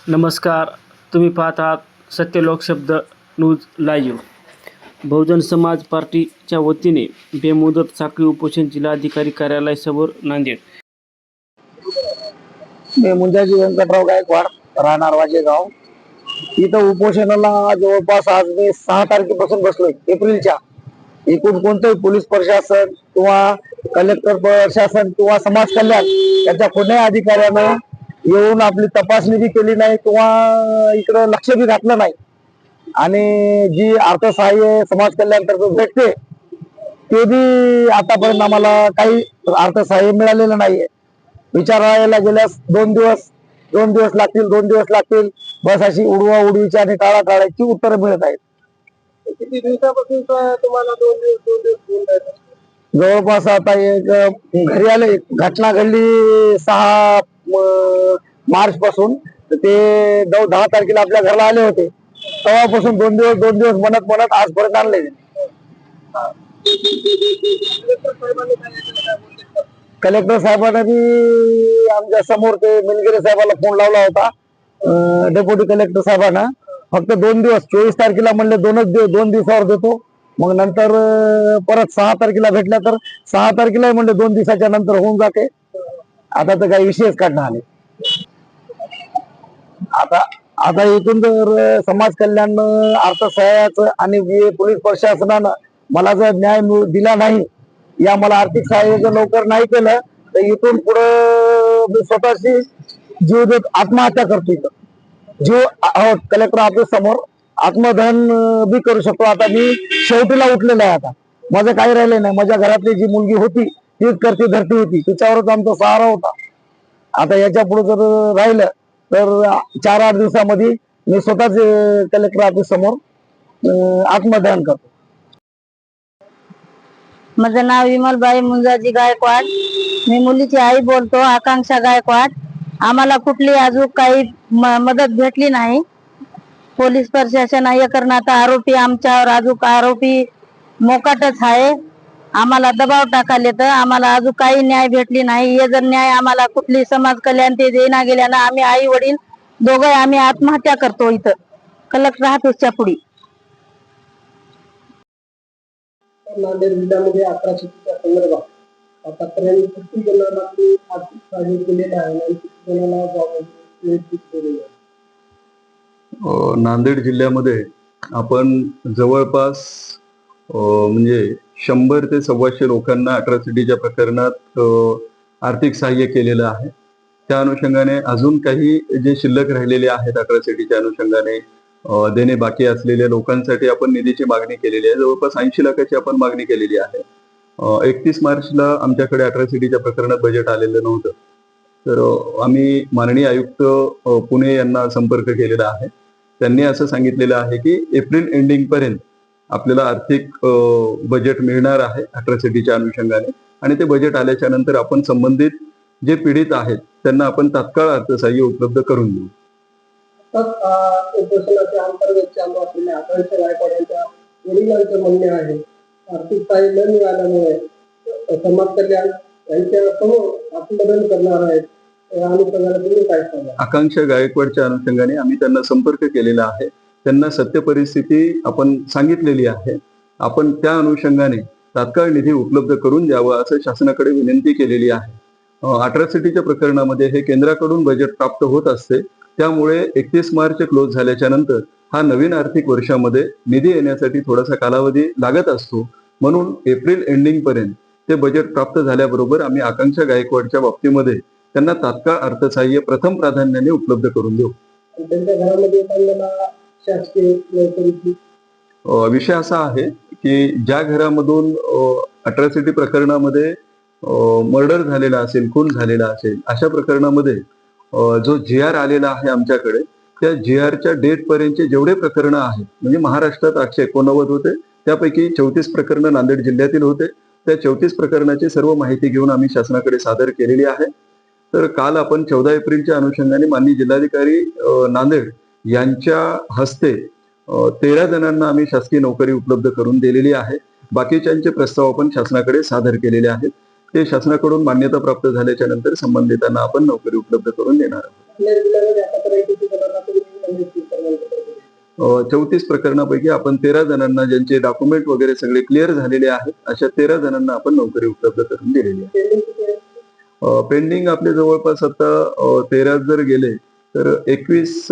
नमस्कार. तुम्ही पाहत आहात सत्यलोक शब्द न्यूज लाईव्ह. बहुजन समाज पार्टीच्या वतीने बेमुदत साखळी उपोषण जिल्हाधिकारी कार्यालयासमोर नांदेड. मी मुंजाजी व्यंकटराव गायकवाड, राहणार वाजेगाव. इथं उपोषणाला जवळपास आज मी 6 तारखेपासून बसलोय, एप्रिलच्या. एकूण कोणतंही पोलीस प्रशासन किंवा कलेक्टर प्रशासन किंवा समाज कल्याण याच्या कोणत्याही अधिकाऱ्यानं येऊन आपली तपासणी बी केली नाही किंवा इकडं लक्ष बी घातलं नाही. आणि जी अर्थसहाय्य समाज कल्याणतर्फे भेटते ते बी आतापर्यंत आम्हाला काही अर्थसहाय्य मिळालेलं नाहीये. विचारायला गेल्यास 2 दिवस लागतील. बस अशी उडवा उडवीची आणि टाळाटाळाची उत्तरं मिळत आहेत. किती दिवसापासून तुम्हाला 2 दिवस जवळपास आता एक घरी आले, घटना घडली 6 मार्च पासून, ते 10 तारखेला आपल्या घरला आले होते. तेव्हापासून 2 दिवस म्हणत आजपर्यंत आणले. कलेक्टर साहेबांना बी आमच्या समोर ते मिलगिरे साहेबाला फोन लावला होता, डेप्युटी कलेक्टर साहेबांना. फक्त 2 दिवस, 24 तारखेला म्हणले 2 दिवसावर देतो. मग नंतर परत 6 तारखेला भेटल्या तर 6 तारखेला म्हणले 2 दिवसाच्या नंतर होऊन जाते. आता तर काही विषयच काढणं आले. आता इथून जर समाज कल्याण अर्थसहाय्याचं आणि पोलीस प्रशासनानं मला जर न्याय दिला नाही, या मला आर्थिक सहाय्य जर लवकर नाही केलं तर इथून पुढे मी स्वतःची जीव देत आत्महत्या करतो. इथं कलेक्टर ऑफिस समोर आत्मदहन बी करू शकतो. आता मी शेवटीला उठलेला आहे. आता माझं काही राहिलं नाही. माझ्या घरातली जी मुलगी होती तीच करती धरती होती, तिच्यावरच आमचा सहारा होता. आता याच्या पुढे जर राहिलं तर 4-8 दिवसामध्ये मी स्वतःच कलेक्टर ऑफिस समोर आत्मदहन करतो. माझं नाव विमलबाई मुंजाजी गायकवाड. मी मुलीची आई बोलतो, आकांक्षा गायकवाड. आम्हाला कुठली अजून काही मदत भेटली नाही. पोलीस प्रशासन हे करण्यात आरोपी आमच्यावर अजून आरोपी मोकाटच आहे. आम्हाला दबाव टाकाले तर आम्हाला अजून काही न्याय भेटली नाही. हे जर न्याय आम्हाला कुठली समाज कल्याण ते देना गेल्यानं आम्ही आई वडील दोघे आम्ही आत्महत्या करतो इथं कलेक्टर ऑफिसच्या पुढे. नांदेड जिल्ह्यामध्ये 11 शेतीच्या संदर्भात आतापर्यंत किती जणांना आर्थिक सहाय्य केलेलं आहे आणि किती जणांना जॉब. नांदेड जिल्ह्यामध्ये आपण जवळपास म्हणजे 100 ते 125 लोकांना अट्रॉसिटीच्या प्रकरणात आर्थिक सहाय्य केलेलं आहे. त्या अनुषंगाने अजून काही जे शिल्लक राहिलेले आहेत अट्रॉसिटीच्या अनुषंगाने देणे बाकी असलेल्या लोकांसाठी आपण निधीची मागणी केलेली आहे. जवळपास 80 लाखाची आपण मागणी केलेली आहे. 31 मार्चला आमच्याकडे अट्रॉसिटीच्या प्रकरणात बजेट आलेलं नव्हतं, तर आम्ही माननीय आयुक्त पुणे यांना संपर्क केलेला आहे. त्यांनी असं सांगितलेलं आहे की एप्रिल एंडिंग पर्यंत आपल्याला आर्थिक बजेट मिळणार आहे अट्रॉसिटीच्या अनुषंगाने, आणि ते बजेट आल्याच्या नंतर आपण संबंधित जे पीडित आहेत त्यांना आपण तात्काळ अर्थसहाय्य उपलब्ध करून देऊ. उपोषणाच्या अंतर्गत चालू असलेल्या आकांक्षा गायकवाड यांच्या वडिलांचं म्हणणे आहे आर्थिक सहाय्य न मिळाल्यामुळे समाज कल्याण यांच्या समोर आत्मदहन करणार आहेत. आकांक्षा गायकवाडच्या अनुषंगाने आम्ही त्यांना संपर्क केलेला आहे. त्यांना सत्य परिस्थिती आपण सांगितलेली आहे. आपण त्या अनुषंगाने तात्काळ निधी उपलब्ध करून द्यावं असं शासनाकडे विनंती केलेली आहे. अट्रॉसिटीच्या प्रकरणामध्ये हे केंद्राकडून बजेट प्राप्त होत असते, त्यामुळे 31 मार्च क्लोज झाल्याच्या नंतर हा नवीन आर्थिक वर्षामध्ये निधी येण्यासाठी थोडासा कालावधी लागत असतो. म्हणून एप्रिल एंडिंग पर्यंत ते बजेट प्राप्त झाल्याबरोबर आम्ही आकांक्षा गायकवाडच्या बाबतीमध्ये त्यांना तात्काळ अर्थसहाय्य प्रथम प्राधान्याने उपलब्ध करून देऊ. विषय असा आहे की ज्या घरामधून अट्रॉसिटी प्रकरणामध्ये मर्डर झालेला असेल, खून झालेला असेल, अशा प्रकरणामध्ये जो GR आलेला आहे आमच्याकडे, त्या GRच्या डेट पर्यंतचे जेवढे प्रकरणं आहेत, म्हणजे महाराष्ट्रात 889 होते, त्यापैकी 34 प्रकरणं नांदेड जिल्ह्यातील होते. त्या 34 प्रकरणाची सर्व माहिती घेऊन आम्ही शासनाकडे सादर केलेली आहे. तर काल आपण 14 एप्रिलच्या अनुषंगाने माननीय जिल्हाधिकारी नांदेड यांच्या हस्ते 13 जणांना आम्ही शासकीय नोकरी उपलब्ध करून दिलेली आहे. बाकीच्यांचे प्रस्ताव आपण शासनाकडे सादर केलेले आहेत. ते शासनाकडून मान्यता प्राप्त झाल्याच्या नंतर संबंधितांना आपण नोकरी उपलब्ध करून देणार आहोत. आपल्या जिल्ह्यामध्ये आतापर्यंत किती जणांना तुम्ही प्रमाणपत्र दिले? 34 प्रकरणापैकी आपण 13 जणांना ज्यांचे डॉक्युमेंट वगैरे सगळे क्लिअर झालेले आहेत अशा 13 जणांना आपण नोकरी उपलब्ध करून दिलेली आहे. पेंडिंग किती आहे? पेंडिंग आपले जवळपास आता 13 जर गेले तर 21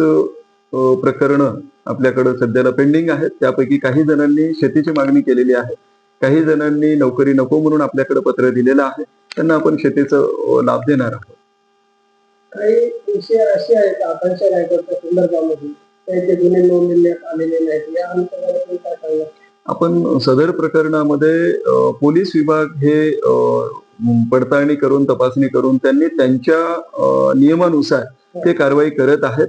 प्रकरण आपल्याकडे सध्याला पेंडिंग आहेत. त्यापैकी काही जणांनी शेतीची मागणी केलेली आहे, काही जणांनी नोकरी नको म्हणून आपल्याकडे पत्र दिलेलं आहे, त्यांना आपण शेतीचं लाभ देणार आहोत. काही विषय असे आहेत आकांक्षा गायकवाडच्या संदर्भामध्ये त्यांचे गुन्हे नोंदवण्यात आलेले नाहीत, या अनुषंगाने तुम्ही काय सांगणार? आपण सदर प्रकरणामध्ये पोलीस विभाग हे पडताळणी करून तपासणी करून त्यांनी त्यांच्या नियमानुसार ते कारवाई करत आहेत.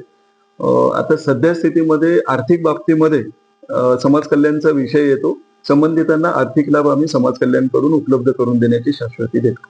आता सध्या स्थितीमध्ये आर्थिक बाबतीमध्ये समाज कल्याणचा विषय येतो. संबंधितांना आर्थिक लाभ आम्ही समाज कल्याणकडून उपलब्ध करून देण्याची शाश्वती देतो.